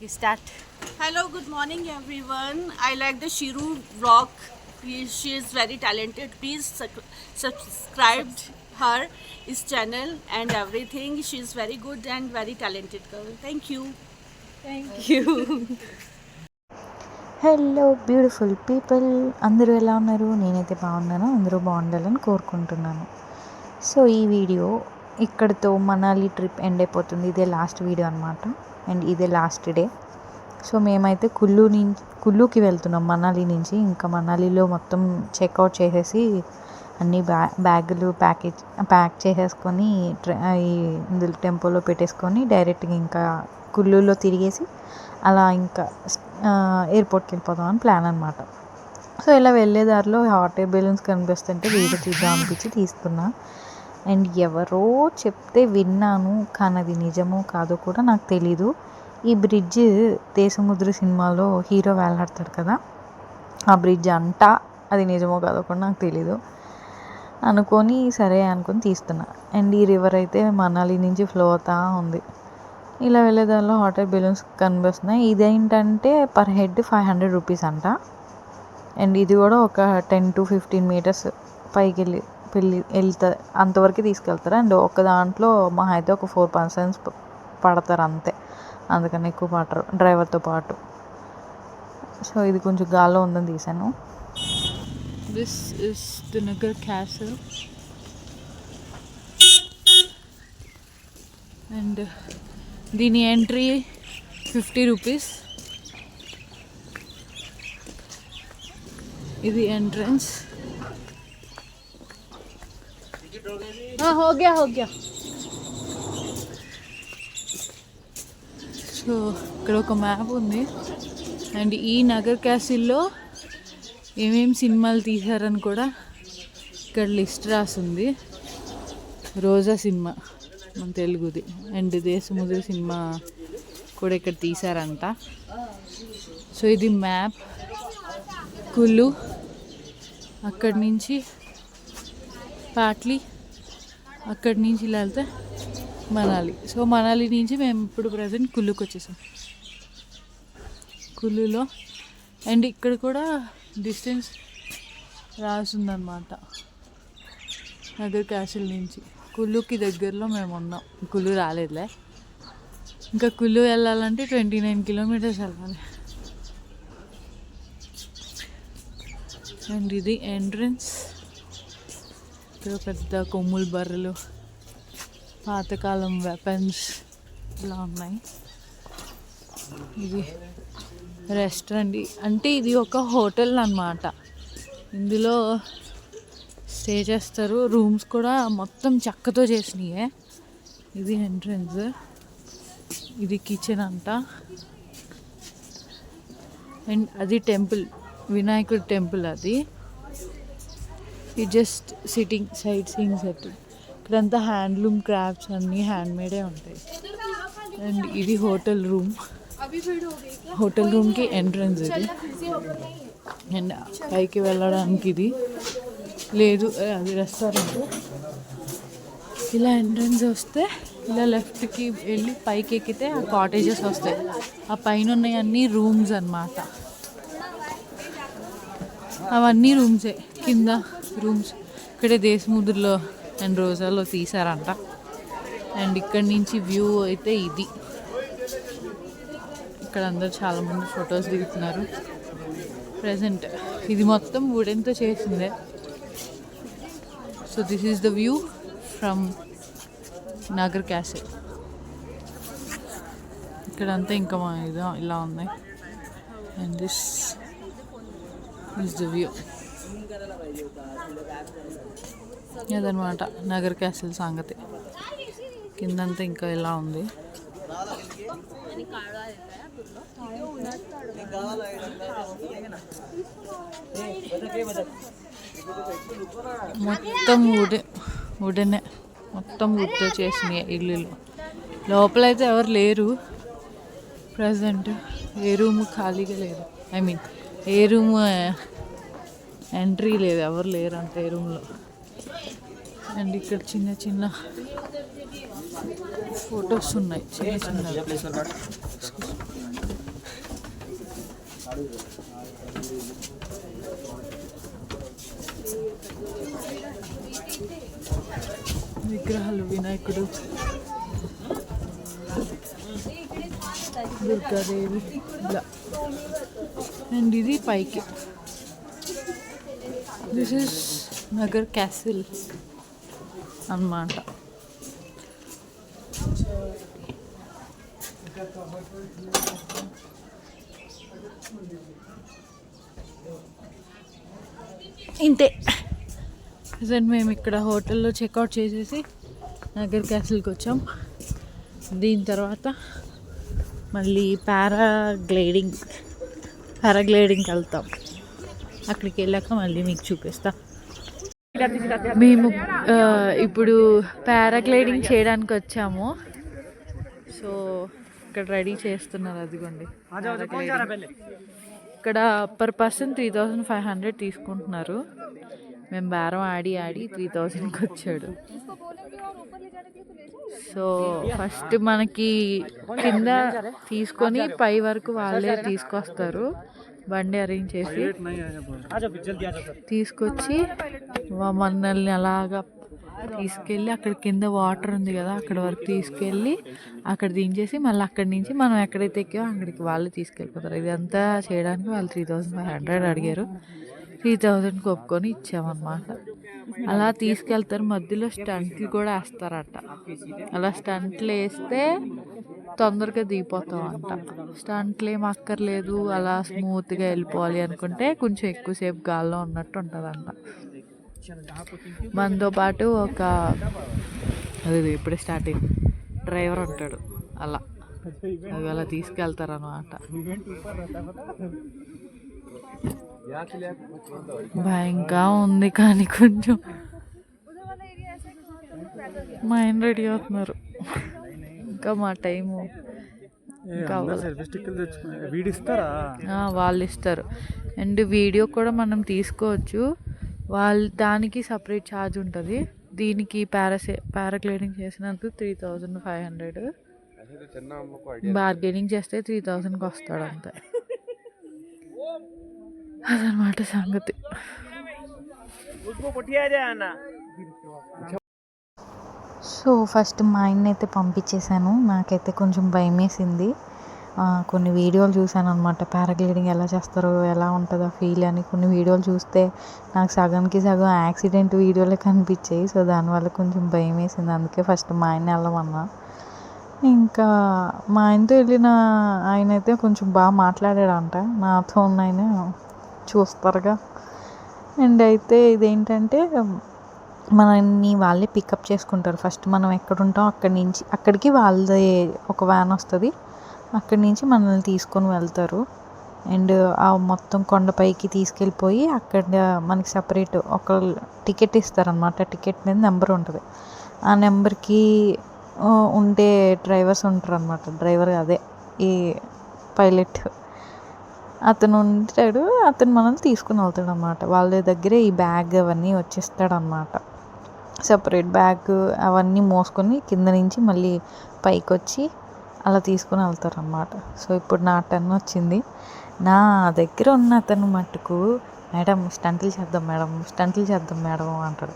Okay, start. Hello, good morning everyone. I like the Shiru vlog. She is very talented. Please subscribe her his channel and everything. She is very good and very talented girl. Thank you. Thank you. Hello beautiful people, అందరూ ఎలా ఉన్నారు? నేనైతే బాగున్నాను. అందరూ బాగుండాలని కోరుకుంటున్నాను. So ఈ video ఇక్కడితో మనాలి ట్రిప్ ఎండ్ అయిపోతుంది. ఇదే లాస్ట్ వీడియో అనమాట. అండ్ ఇదే లాస్ట్ డే. సో మేమైతే కుల్లూకి వెళ్తున్నాం మనాలి నుంచి. ఇంకా మనాలిలో మొత్తం చెక్అవుట్ చేసేసి అన్ని బ్యాగులు ప్యాక్ చేసేసుకొని ఇందులో టెంపోలో పెట్టేసుకొని డైరెక్ట్గా ఇంకా కుల్లూలో తిరిగేసి అలా ఇంకా ఎయిర్పోర్ట్కి వెళ్ళిపోదామని ప్లాన్ అనమాట. సో ఇలా వెళ్ళేదారిలో హాట్ ఎయిర్ బెలూన్స్ కనిపిస్తుంటే వీడియో తీద్దాం అనిపించి తీస్తున్నా. అండ్ ఎవరో చెప్తే విన్నాను, కానీ అది నిజమో కాదో కూడా నాకు తెలీదు. ఈ బ్రిడ్జ్ దేశముద్ర సినిమాలో హీరో వేలాడతాడు కదా, ఆ బ్రిడ్జ్ అంట. అది నిజమో కాదో కూడా నాకు తెలీదు. అనుకొని సరే అనుకొని తీస్తున్నా. అండ్ ఈ రివర్ అయితే మనాలి నుంచి ఫ్లో అవుతూ ఉంది. ఇలా వెళ్ళేదానిలో హాట్ ఎయిర్ బెలూన్స్ కనిపిస్తున్నాయి. ఇదేంటంటే పర్ హెడ్ 500 రూపీస్ అంట. అండ్ ఇది కూడా ఒక 10 to 15 మీటర్స్ పైకి వెళ్తుంది, అంతవరకు తీసుకెళ్తారు. అండ్ ఒక దాంట్లో మా అయితే ఒక 4 persons పడతారు అంతే, అందుకని ఎక్కువ పడరు డ్రైవర్తో పాటు. సో ఇది కొంచెం గాల్లో ఉందని తీసాను. This is the Nagar Castle. And దీని ఎంట్రీ 50 రూపీస్. ఇది ఎంట్రన్స్. हो गया. సో ఇక్కడ ఒక మ్యాప్ ఉంది. అండ్ ఈ నగర్ క్యాసిల్లో ఏమేమి సినిమాలు తీశారని కూడా ఇక్కడ లిస్ట్ రాసింది. రోజా సినిమా మన తెలుగుది, అండ్ దేశముద్ర సినిమా కూడా ఇక్కడ తీశారంట. సో ఇది మ్యాప్. కుల్లు, అక్కడి నుంచి పాట్లీ, అక్కడి నుంచి ఇలా వెళ్తే మనాలి. సో మనాలి నుంచి మేము ఇప్పుడు ప్రజెంట్ కుల్లుకి వచ్చేసాం. కుల్లులో అండ్ ఇక్కడ కూడా డిస్టెన్స్ రాసిందన్నమాట. నగర్ క్యాసిల్ నుంచి కుల్లుకి దగ్గరలో మేము ఉన్నాం. కుల్లు రాలేదులే, ఇంకా కుల్లు వెళ్ళాలంటే 29 kilometers వెళ్ళాలి. అండ్ ఇది ఎంట్రన్స్. ఇక్కడ పెద్ద కొమ్ములు బర్రెలు, పాతకాలం వెపన్స్ ఇలా ఉన్నాయి. ఇది రెస్టారెంట్, అంటే ఇది ఒక హోటల్ అన్నమాట. ఇందులో స్టే చేస్తారు. రూమ్స్ కూడా మొత్తం చెక్కతో చేసినాయే. ఇది ఎంట్రన్స్, ఇది కిచెన్ అంట. అండ్ అది టెంపుల్, వినాయకుడి టెంపుల్ అది. ఇది just sitting sight seeing set. ఇక్కడంతా హ్యాండ్లూమ్ క్రాఫ్ట్స్ అన్నీ హ్యాండ్మేడే ఉంటాయి. అండ్ ఇది హోటల్ రూమ్. హోటల్ రూమ్కి ఎంట్రన్స్ ఇది. అండ్ పైకి వెళ్ళడానికి ఇది లేదు, అది రెస్టారెంట్. ఇలా ఎంట్రన్స్ వస్తే ఇలా లెఫ్ట్కి వెళ్ళి పైకి ఎక్కితే ఆ కాటేజెస్ వస్తాయి. ఆ పైన ఉన్నాయి అన్నీ రూమ్స్ అన్నమాట. అవన్నీ రూమ్సే, కింద రూమ్స్. ఇక్కడే దేశముద్రలో అండ్ రోజాలో తీసారంట. అండ్ ఇక్కడి నుంచి వ్యూ అయితే ఇది. ఇక్కడ అందరు చాలామంది ఫొటోస్ దిగుతున్నారు ప్రజెంట్. ఇది మొత్తం వుడెన్తో చేసిందే. So this is the view from Nagar castle. ఇక్కడంతా ఇంకా ఇలా ఉన్నాయి. And this is the view. అదనమాట నగర్ క్యాసిల్ సంగతి. కిందంతా ఇంకా ఇలా ఉంది. మొత్తం వుడెనే, మొత్తం వుడ్తో చేసినాయి ఇల్లులు. లోపలైతే ఎవరు లేరు ప్రజెంట్. ఏ రూమ్ ఖాళీగా లేదు, I mean A room entry లేదు, ఎవరు లేరు అంట ఏ రూమ్లో. అండ్ ఇక్కడ చిన్న చిన్న ఫొటోస్ ఉన్నాయి, చిన్న చిన్న విగ్రహాలు వినాయకుడు, దుర్గాదేవి ఇలా. అండ్ ఇది పైకి. దిస్ ఇస్ నగర్ క్యాసిల్ అన్నమాట. ఇంతే. ప్రజెంట్ మేము ఇక్కడ హోటల్లో చెక్అవుట్ చేసేసి నగర్ క్యాసిల్కి వచ్చాం. దీని తర్వాత మళ్ళీ పారాగ్లైడింగ్కి వెళ్తాం. అక్కడికి వెళ్ళాక మళ్ళీ మీకు చూపిస్తా. మేము ఇప్పుడు పారాగ్లైడింగ్ చేయడానికి వచ్చాము. సో ఇక్కడ రెడీ చేస్తున్నారు, అదిగోండి పారాగ్లైడింగ్. ఇక్కడ పర్ పర్సన్ 3500 తీసుకుంటున్నారు. మేము బేరం ఆడి 3000కి వచ్చాడు. సో ఫస్ట్ మనకి కింద తీసుకొని పై వరకు వాళ్ళే తీసుకొస్తారు. బండి అరేంజ్ చేసి తీసుకొచ్చి మనల్ని అలాగా తీసుకెళ్ళి అక్కడ కింద వాటర్ ఉంది కదా అక్కడ వరకు తీసుకెళ్ళి అక్కడ దించేసి మళ్ళీ అక్కడి నుంచి మనం ఎక్కడైతే ఎక్కామో అక్కడికి వాళ్ళు తీసుకెళ్ళిపోతారు. ఇదంతా చేయడానికి వాళ్ళు 3500 అడిగారు. 3000కి ఒప్పుకొని ఇచ్చామన్నమాట. అలా తీసుకెళ్తారు. మధ్యలో స్టంట్లు కూడా వేస్తారట. అలా స్టంట్లు వేస్తే తొందరగా దిగిపోతాం అంట. స్టంట్లు ఏం అక్కర్లేదు, అలా స్మూత్గా వెళ్ళిపోవాలి అనుకుంటే కొంచెం ఎక్కువసేపు గాల్లో ఉన్నట్టు ఉంటుందంట. మనతో పాటు అది ఇప్పుడే స్టార్ట్ అయింది డ్రైవర్ ఉంటాడు. అవి అలా తీసుకెళ్తారన్నమాట. భయంగా ఉంది కానీ కొంచెం మా ఆయన రెడీ అవుతున్నారు. ఇంకా మా టైము వాళ్ళు ఇస్తారు. అండ్ వీడియో కూడా మనం తీసుకోవచ్చు. దానికి సపరేట్ ఛార్జ్ ఉంటుంది. దీనికి పారాగ్లైడింగ్ చేసినందుకు 3500. బార్గెనింగ్ చేస్తే 3000కి వస్తాడు అంతే. అదనమాట సంగతి. సో ఫస్ట్ మా ఆయన్ని అయితే పంపించేశాను. నాకైతే కొంచెం భయం వేసింది. కొన్ని వీడియోలు చూశాను అనమాట, పారాగ్లైడింగ్ ఎలా చేస్తారో ఎలా ఉంటుందో ఫీల్ అని. కొన్ని వీడియోలు చూస్తే నాకు సగానికి సగం యాక్సిడెంట్ వీడియోలే కనిపించాయి. సో దానివల్ల కొంచెం భయం వేసింది. అందుకే ఫస్ట్ మా ఆయన్ని వెళ్ళమన్నా. ఇంకా మా ఆయనతో వెళ్ళిన ఆయన అయితే కొంచెం బాగా మాట్లాడాడంట. నాతో ఉన్న ఆయన చూస్తారుగా. అండ్ అయితే ఇదేంటంటే మనల్ని వాళ్ళే పికప్ చేసుకుంటారు. ఫస్ట్ మనం ఎక్కడ ఉంటాం అక్కడికి వాళ్ళది ఒక వ్యాన్ వస్తుంది. అక్కడి నుంచి మనల్ని తీసుకొని వెళ్తారు. అండ్ ఆ మొత్తం కొండపైకి తీసుకెళ్ళిపోయి అక్కడ మనకి సపరేట్ ఒక టికెట్ ఇస్తారనమాట. టికెట్ మీద నెంబర్ ఉంటుంది. ఆ నెంబర్కి ఉండే డ్రైవర్స్ ఉంటారు అనమాట. డ్రైవర్ అదే ఈ పైలట్ అతను ఉంటాడు. అతను మనల్ని తీసుకుని వెళ్తాడు అనమాట. వాళ్ళ దగ్గరే ఈ బ్యాగ్ అవన్నీ వచ్చేస్తాడు అనమాట. సపరేట్ బ్యాగ్ అవన్నీ మోసుకొని కింద నుంచి మళ్ళీ పైకి వచ్చి అలా తీసుకుని వెళ్తారు అన్నమాట. సో ఇప్పుడు నా టర్న్ వచ్చింది. నా దగ్గర ఉన్న అతను మట్టుకు మేడం స్టంట్లు చేద్దాం మేడం అంటాడు.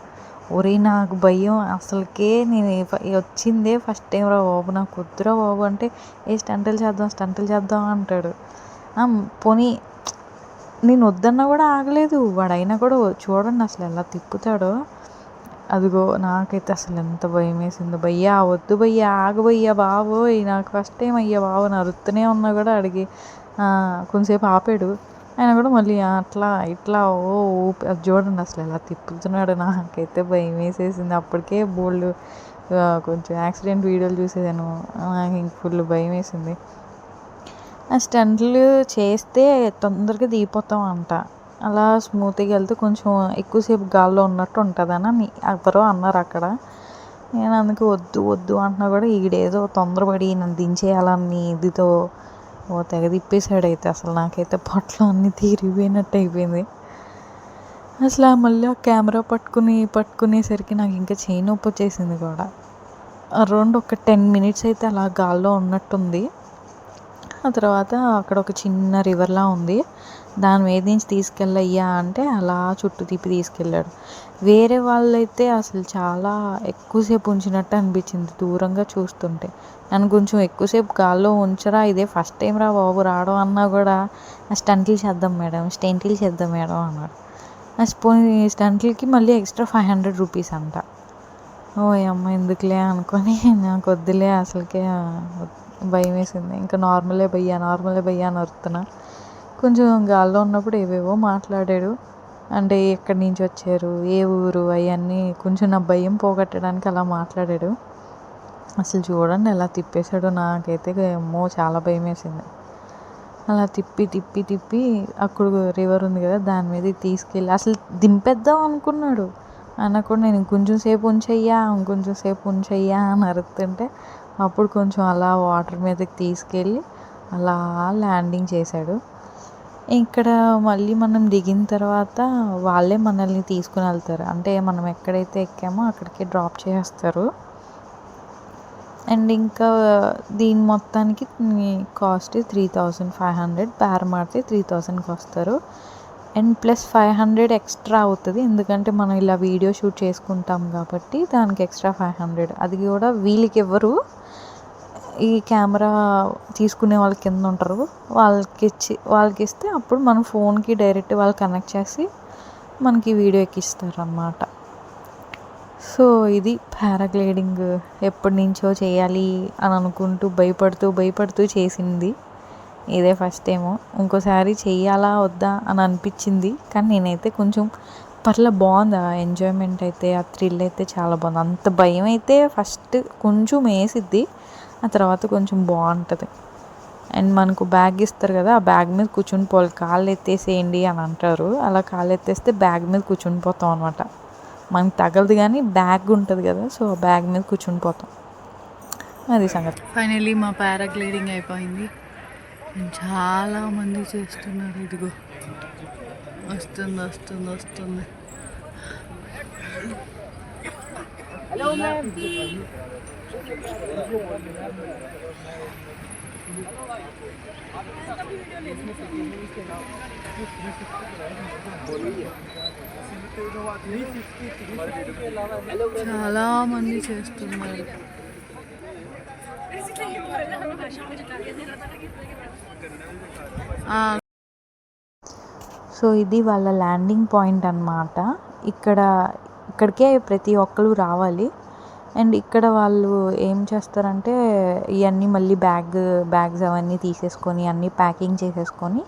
ఒరే నాకు భయం అసలుకే. నేను వచ్చిందే ఫస్ట్ టైం రా బాబు, నాకు వద్దురా బాబు అంటే స్టంట్లు చేద్దాం అంటాడు. పోనీ నేను వద్దన్నా కూడా ఆగలేదు వాడైనా కూడా. చూడండి అసలు ఎలా తిప్పుతాడో. అదిగో నాకైతే అసలు ఎంత భయం వేసిందో. భయ్యా వద్దు భయ్యా, ఆగు భయ్యా బాబోయ్, నాకు ఫస్ట్ టైం అయ్యా బాబు నరుత్తూనే ఉన్నా కూడా అడిగి కొంతసేపు ఆపాడు. ఆయన కూడా మళ్ళీ అట్లా ఇట్లా ఊపి అది చూడండి అసలు ఎలా తిప్పుతున్నాడు. నాకైతే భయం వేసేసింది. అప్పటికే బోల్డ్ కొంచెం యాక్సిడెంట్ వీడియోలు చూసేదాను. నాకు ఇంక ఫుల్ భయం వేసింది. ఆ స్టంట్లు చేస్తే తొందరగా దిగిపోతాం అంట. అలా స్మూత్గా వెళ్తే కొంచెం ఎక్కువసేపు గాల్లో ఉన్నట్టు ఉంటుందని ఎవరో అన్నారు అక్కడ. నేను అందుకు వద్దు అంటున్నా కూడా ఈడేదో తొందరపడి నన్ను దించేయాలని ఇదితో తెగ తిప్పేశాడు. అయితే అసలు నాకైతే పొట్టలో అన్నీ తిరిగిపోయినట్టు అయిపోయింది. అసలు మళ్ళీ ఆ కెమెరా పట్టుకునేసరికి నాకు ఇంకా చేయి నొప్పి వచ్చేసింది కూడా. అరౌండ్ ఒక 10 minutes అయితే అలా గాల్లో ఉన్నట్టుంది. ఆ తర్వాత అక్కడ ఒక చిన్న రివర్లా ఉంది, దాని మీద నుంచి తీసుకెళ్ళయ్యా అంటే అలా చుట్టూ తిప్పి తీసుకెళ్ళాడు. వేరే వాళ్ళైతే అసలు చాలా ఎక్కువసేపు ఉంచినట్టు అనిపించింది దూరంగా చూస్తుంటే. నన్ను కొంచెం ఎక్కువసేపు గాల్లో ఉంచరా, ఇదే ఫస్ట్ టైం రా బాబు రావడం అన్నా కూడా స్టంట్లు చేద్దాం మేడం అన్నాడు. పోనీ స్టంట్లకి మళ్ళీ ఎక్స్ట్రా 500 రూపీస్ అంట. ఓ అమ్మ ఎందుకులే అనుకొని నాకు వద్దులే అసలుకే భయం వేసింది. ఇంకా నార్మలే భయ్యా అని అరుతున్నా. కొంచెం గాల్లో ఉన్నప్పుడు ఏవేవో మాట్లాడాడు, అంటే ఎక్కడి నుంచి వచ్చారు, ఏ ఊరు, అవన్నీ కొంచెం నా భయం పోగొట్టడానికి అలా మాట్లాడాడు. అసలు చూడండి ఎలా తిప్పేశాడో, నాకైతే అమ్మో చాలా భయం వేసింది. అలా తిప్పి అక్కడ రివర్ ఉంది కదా దాని మీద తీసుకెళ్ళి అసలు దింపేద్దాం అనుకున్నాడు. అనకుండా నేను ఇంకొంచెం సేపు ఉంచయ్యా అని అరుతుంటే అప్పుడు కొంచెం అలా వాటర్ మీదకి తీసుకెళ్ళి అలా ల్యాండింగ్ చేశాడు. ఇక్కడ మళ్ళీ మనం దిగిన తర్వాత వాళ్ళే మనల్ని తీసుకుని వెళ్తారు, అంటే మనం ఎక్కడైతే ఎక్కామో అక్కడికి డ్రాప్ చేస్తారు. అండ్ ఇంకా దీని మొత్తానికి కాస్ట్ 3500, పేర మాడితే 3000కి వస్తారు. అండ్ ప్లస్ 500 ఎక్స్ట్రా అవుతుంది, ఎందుకంటే మనం ఇలా వీడియో షూట్ చేసుకుంటాం కాబట్టి దానికి ఎక్స్ట్రా 500. అది కూడా వీళ్ళకి ఇవ్వరు, ఈ కెమెరా తీసుకునే వాళ్ళ కింద ఉంటారు వాళ్ళకి ఇస్తే అప్పుడు మన ఫోన్కి డైరెక్ట్ వాళ్ళు కనెక్ట్ చేసి మనకి వీడియో ఎక్కిస్తారు అన్నమాట. సో ఇది పారాగ్లైడింగ్ ఎప్పటి నుంచో చేయాలి అని అనుకుంటూ భయపడుతూ చేసింది. ఇదే ఫస్ట్ టైము. ఇంకోసారి చెయ్యాలా వద్దా అని అనిపించింది, కానీ నేనైతే కొంచెం బాగుంది. ఆ ఎంజాయ్మెంట్ అయితే, ఆ థ్రిల్ అయితే చాలా బాగుంది. అంత భయం అయితే ఫస్ట్ కొంచెం వేసిద్ది, ఆ తర్వాత కొంచెం బాగుంటుంది. అండ్ మనకు బ్యాగ్ ఇస్తారు కదా, ఆ బ్యాగ్ మీద కూర్చుని పోవాలి, కాళ్ళు ఎత్తేసేయండి అని అంటారు. అలా కాళ్ళు ఎత్తేస్తే బ్యాగ్ మీద కూర్చుని పోతాం అనమాట. మనకు తగలదు కానీ బ్యాగ్ ఉంటుంది కదా, సో ఆ బ్యాగ్ మీద కూర్చుని పోతాం. అది సంగతి. ఫైనలీ మా పారాగ్లైడింగ్ అయిపోయింది. చాలామంది చేస్తున్నారు. ఇదిగో వస్తుంది. చాలా మంది చేస్తున్నారు. సో ఇది వాళ్ళ ల్యాండింగ్ పాయింట్ అన్నమాట. ఇక్కడికే ప్రతి ఒక్కరు రావాలి. అండ్ ఇక్కడ వాళ్ళు ఏం చేస్తారంటే ఇవన్నీ మళ్ళీ బ్యాగ్స్ అవన్నీ తీసేసుకొని అన్నీ ప్యాకింగ్ చేసేసుకొని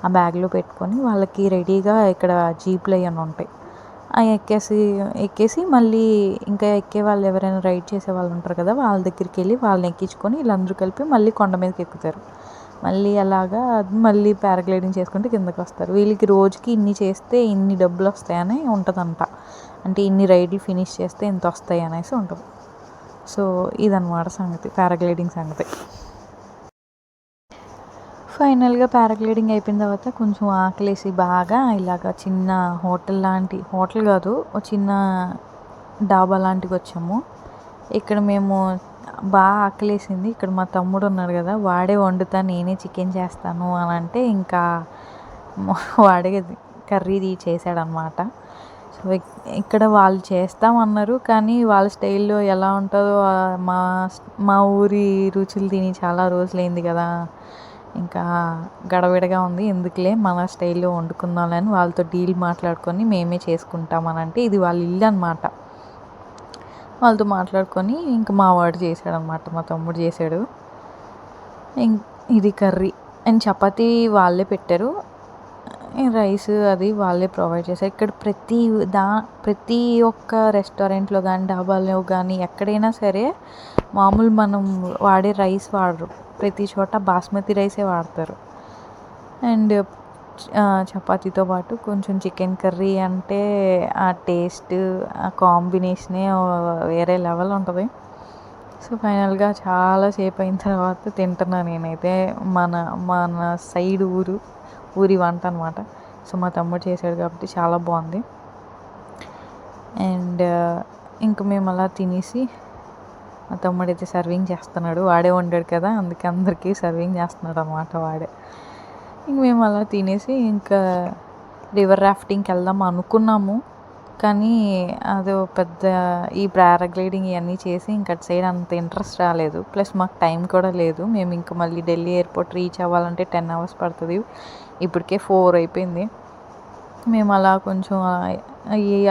ఆ బ్యాగ్లో పెట్టుకొని వాళ్ళకి రెడీగా ఇక్కడ జీప్లు అవి ఉంటాయి, అవి ఎక్కేసి మళ్ళీ ఇంకా ఎక్కే వాళ్ళు ఎవరైనా రైడ్ చేసే వాళ్ళు ఉంటారు కదా, వాళ్ళ దగ్గరికి వెళ్ళి వాళ్ళని ఎక్కించుకొని వీళ్ళందరూ కలిపి మళ్ళీ కొండ మీదకి ఎక్కుతారు. మళ్ళీ అలాగా మళ్ళీ పారాగ్లైడింగ్ చేసుకుంటే కిందకి వస్తారు. వీళ్ళకి రోజుకి ఇన్ని చేస్తే ఇన్ని డబ్బులు వస్తాయని ఉంటుందంట, అంటే ఇన్ని రైడ్లు ఫినిష్ చేస్తే ఇంత వస్తాయి అనేసి ఉంటుంది. సో ఇదన్నమాట సంగతి, పారాగ్లైడింగ్ సంగతి. ఫైనల్గా పారాగ్లైడింగ్ అయిపోయిన తర్వాత కొంచెం ఆకలేసి బాగా ఇలాగ చిన్న హోటల్ కాదు, ఒక చిన్న డాబా లాంటికి వచ్చాము. ఇక్కడ మేము బాగా ఆకలేసింది. ఇక్కడ మా తమ్ముడు ఉన్నాడు కదా, వాడే వండుతా నేనే చికెన్ చేస్తాను అని అంటే ఇంకా వాడే కర్రీ చేశాడనమాట. సో ఇక్కడ వాళ్ళు చేస్తామన్నారు, కానీ వాళ్ళ స్టైల్లో ఎలా ఉంటుందో మా ఊరి రుచులు తిని చాలా రోజులైంది కదా, ఇంకా గడబిడగా ఉంది, ఎందుకులే మన స్టైల్లో వండుకుందాంలని వాళ్ళతో డీల్ మాట్లాడుకొని మేమే చేసుకుంటామని అంటే ఇది వాళ్ళ ఇల్లు అనమాట. వాళ్ళతో మాట్లాడుకొని ఇంకా మా వాడు చేశాడనమాట, మా తమ్ముడు చేశాడు. ఇది కర్రీ అండ్ చపాతీ వాళ్ళే పెట్టారు, రైస్ అది వాళ్ళే ప్రొవైడ్ చేశారు. ఇక్కడ ప్రతి ఒక్క రెస్టారెంట్లో కానీ డాబాలో కానీ ఎక్కడైనా సరే మామూలు మనం వాడే రైస్ వాడరు, ప్రతి చోట బాస్మతి రైసే వాడతారు. అండ్ చపాతీతో పాటు కొంచెం చికెన్ కర్రీ అంటే ఆ టేస్ట్, ఆ కాంబినేషనే వేరే లెవెల్ ఉంటుంది. సో ఫైనల్గా చాలాసేపు అయిన తర్వాత తింటున్నా నేనైతే. మన సైడ్ ఊరి వంట అనమాట. సో మా తమ్ముడు చేశాడు కాబట్టి చాలా బాగుంది. అండ్ ఇంకా మేము అలా తినేసి మా తమ్ముడైతే సర్వింగ్ చేస్తున్నాడు. వాడే వండాడు కదా, అందుకే అందరికీ సర్వింగ్ చేస్తున్నాడు అన్నమాట వాడే. ఇంక మేము అలా తినేసి ఇంకా రివర్ రాఫ్టింగ్కి వెళ్దాం అనుకున్నాము. కానీ అదో పెద్ద ఈ పారాగ్లైడింగ్ ఇవన్నీ చేసి ఇంక అటు సైడ్ అంత ఇంట్రెస్ట్ రాలేదు. ప్లస్ మాకు టైం కూడా లేదు. మేము ఇంక మళ్ళీ ఢిల్లీ ఎయిర్పోర్ట్ రీచ్ అవ్వాలంటే 10 hours పడుతుంది. ఇప్పటికే 4 అయిపోయింది. మేము అలా కొంచెం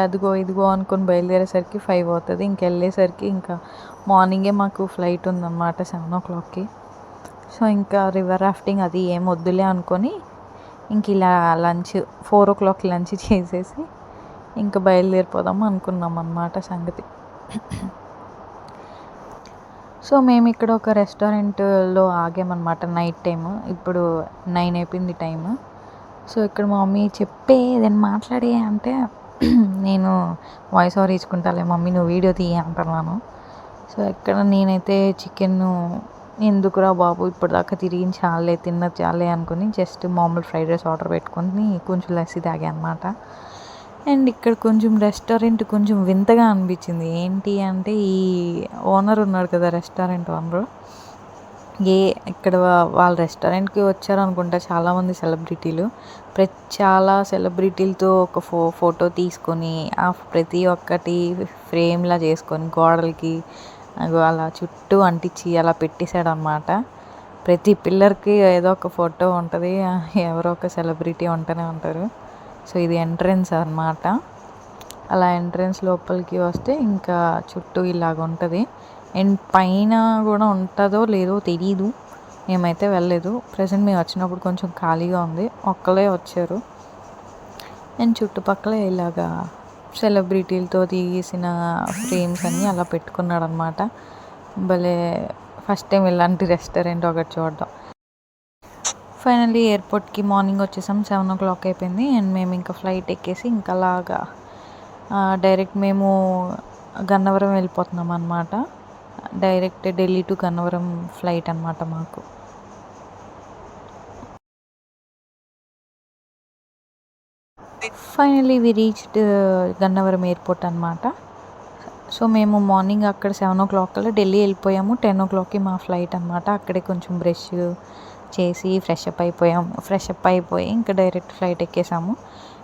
అదిగో ఇదిగో అనుకొని బయలుదేరేసరికి 5 అవుతుంది. ఇంకెళ్ళేసరికి ఇంకా మార్నింగే మాకు ఫ్లైట్ ఉందన్నమాట 7 o'clockకి. సో ఇంకా రివర్ రాఫ్టింగ్ అది ఏం వద్దులే అనుకొని ఇంక ఇలా లంచ్ 4 o'clock లంచ్ చేసేసి ఇంకా బయలుదేరిపోదాం అనుకున్నాం అన్నమాట సంగతి. సో మేము ఇక్కడ ఒక రెస్టారెంట్లో ఆగామన్నమాట నైట్ టైము. ఇప్పుడు 9 అయిపోయింది టైము. సో ఇక్కడ మా మమ్మీ ఏదైనా మాట్లాడే అంటే నేను వాయిస్ ఓవర్ ఇచ్చుకుంటాలే మమ్మీ నువ్వు వీడియో తీయ అంటున్నాను. సో ఇక్కడ నేనైతే చికెన్ ఎందుకురా బాబు ఇప్పటిదాకా తిరిగి తిన్నది చాలే అనుకుని జస్ట్ మామూలు ఫ్రైడ్ రైస్ ఆర్డర్ పెట్టుకొని కొంచెం లస్సీ తాగా అనమాట. అండ్ ఇక్కడ కొంచెం రెస్టారెంట్ కొంచెం వింతగా అనిపించింది. ఏంటి అంటే ఈ ఓనర్ ఉన్నాడు కదా, రెస్టారెంట్ ఓనరు, ఇక్కడ వాళ్ళ రెస్టారెంట్కి వచ్చారనుకుంటా చాలామంది సెలబ్రిటీలు. చాలా సెలబ్రిటీలతో ఒక ఫోటో తీసుకొని ప్రతి ఒక్కటి ఫ్రేమ్లా చేసుకొని గోడలకి అలా చుట్టూ అంటించి అలా పెట్టేశాడు అనమాట. ప్రతి పిల్లర్కి ఏదో ఒక ఫోటో ఉంటుంది, ఎవరో ఒక సెలబ్రిటీ ఉంటూనే ఉంటారు. సో ఇది ఎంట్రన్స్ అన్నమాట. అలా ఎంట్రన్స్ లోపలికి వస్తే ఇంకా చుట్టూ ఇలాగ ఉంటుంది. అండ్ పైన కూడా ఉంటుందో లేదో తెలీదు, మేమైతే వెళ్ళలేదు. ప్రజెంట్ మేము వచ్చినప్పుడు కొంచెం ఖాళీగా ఉంది, ఒక్కలే వచ్చారు. అండ్ చుట్టుపక్కల ఇలాగా సెలబ్రిటీలతో తీసిన ఫ్రేమ్స్ అన్నీ అలా పెట్టుకున్నాడు అనమాట. భలే ఫస్ట్ టైం ఇలాంటి రెస్టారెంట్ ఒకటి చూడడం. ఫైనల్లీ ఎయిర్పోర్ట్కి మార్నింగ్ వచ్చేసాం, 7 o'clock అయిపోయింది. అండ్ మేము ఇంకా ఫ్లైట్ ఎక్కేసి ఇంకా అలాగా డైరెక్ట్ మేము గన్నవరం వెళ్ళిపోతున్నాం అన్నమాట. Direct Delhi to Gannavaram flight అన్నమాట మాకు. Finally we reached Gannavaram airport అన్నమాట. సో మేము మార్నింగ్ అక్కడ 7 o'clock కల్లా ఢిల్లీ వెళ్ళిపోయాము. 10 o'clockకి మా ఫ్లైట్ అన్నమాట. అక్కడే కొంచెం బ్రష్ చేసి ఫ్రెష్ అప్ అయిపోయి ఇంకా డైరెక్ట్ ఫ్లైట్ ఎక్కేసాము.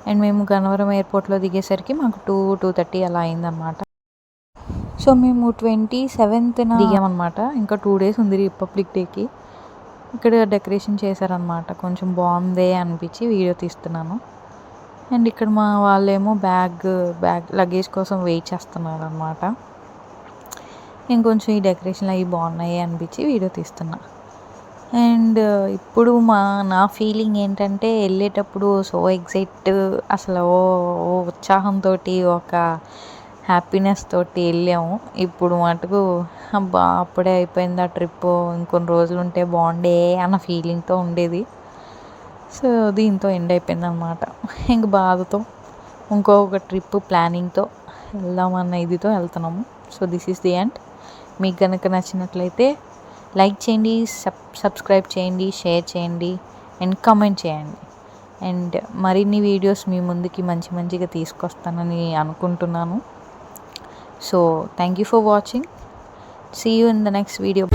అండ్ మేము గన్నవరం ఎయిర్పోర్ట్లో దిగేసరికి మాకు 2:30 అలా అయిందనమాట. సో మేము 27th దిగామన్నమాట. ఇంకా 2 days ఉంది రిపబ్లిక్ డేకి. ఇక్కడ డెకరేషన్ చేశారనమాట, కొంచెం బాగుందే అనిపించి వీడియో తీస్తున్నాను. అండ్ ఇక్కడ మా వాళ్ళేమో బ్యాగ్ లగేజ్ కోసం వెయిట్ చేస్తున్నారు అనమాట. నేను కొంచెం ఈ డెకరేషన్లు అవి బాగున్నాయి అనిపించి వీడియో తీస్తున్నా. అండ్ ఇప్పుడు నా ఫీలింగ్ ఏంటంటే వెళ్ళేటప్పుడు సో ఎగ్జైట్, అసలు ఓ ఉత్సాహంతో ఒక హ్యాపీనెస్ తోటి వెళ్ళాము. ఇప్పుడు మటుకు అబ్బా అప్పుడే అయిపోయింది ఆ ట్రిప్, ఇంకొన్ని రోజులు ఉంటే బాగుండే అన్న ఫీలింగ్తో ఉండేది. సో దీంతో ఎండ్ అయిపోయింది అనమాట. ఇంక బాధతో ఇంకొక ట్రిప్ ప్లానింగ్తో వెళ్దామన్న ఇదితో వెళ్తున్నాము. So this is the end. మీకు కనుక నచ్చినట్లయితే లైక్ చేయండి, సబ్స్క్రైబ్ చేయండి, షేర్ చేయండి అండ్ కామెంట్ చేయండి. అండ్ మరిన్ని వీడియోస్ మీ ముందుకి మంచిగా తీసుకొస్తానని అనుకుంటున్నాను. So thank you for watching. See you in the next video.